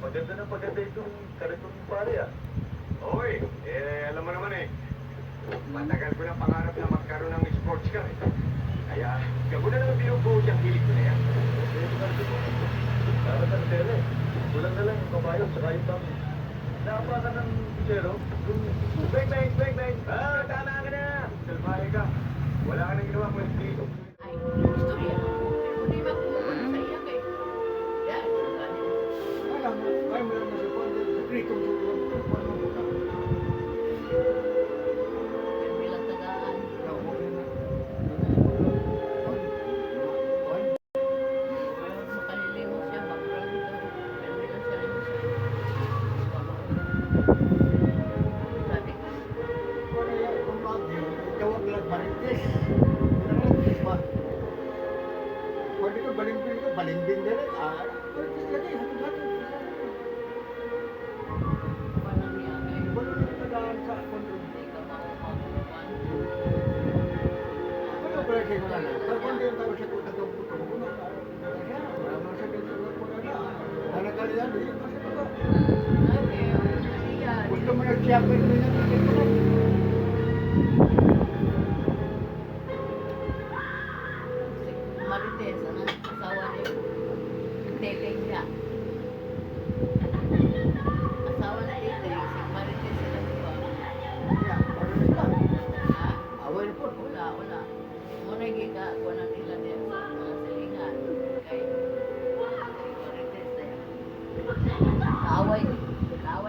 Maganda na maganda itong karitong pare ah. Oy, alam mo naman eh. Matagal ko na pangarap na magkaroon ng sports car eh. Kaya, gabo na lang binubuo siyang hilig ko na yan. Ito ka rin mo. Para sa tele. Kulang na lang yung kabayo saka yung tamo. Naapa ka ng zero. Bang, bang, bang, bang. Tama ka na. Salbahe ka. Wala ka nang ginawa mo dito. Ay, gusto niya. Pero di ba kumukuha sa iya kay? Yan, bilang tagaan. Makalilimos siya, background ito. Pero bilang siya rin siya. Sabi ko, Pwede ka balimbing ka, balimbing na rin. Pwede lagi, hatid-hatid. paano niya kay? Wala na nagtagaan sa kontrol. Hindi ka makukuhan. Wala ba kayo wala na? Kapag hindi yung tao siya kung nagputo mo na, wala mo siya dito na po na na. Nanagalian, hindi mo siya ito. Ay, nangyayari. Gusto mo nag-siyapin mo na dito na. Marites, ang asawa niya. Teteng niya. Asawa na Teteng, si Marites sila diba? Kaya, wala na ito. Ha? Away po. Wala. Muna yung kuha na nila din sa mga silingan. Kay si Marites na yan. Kaaway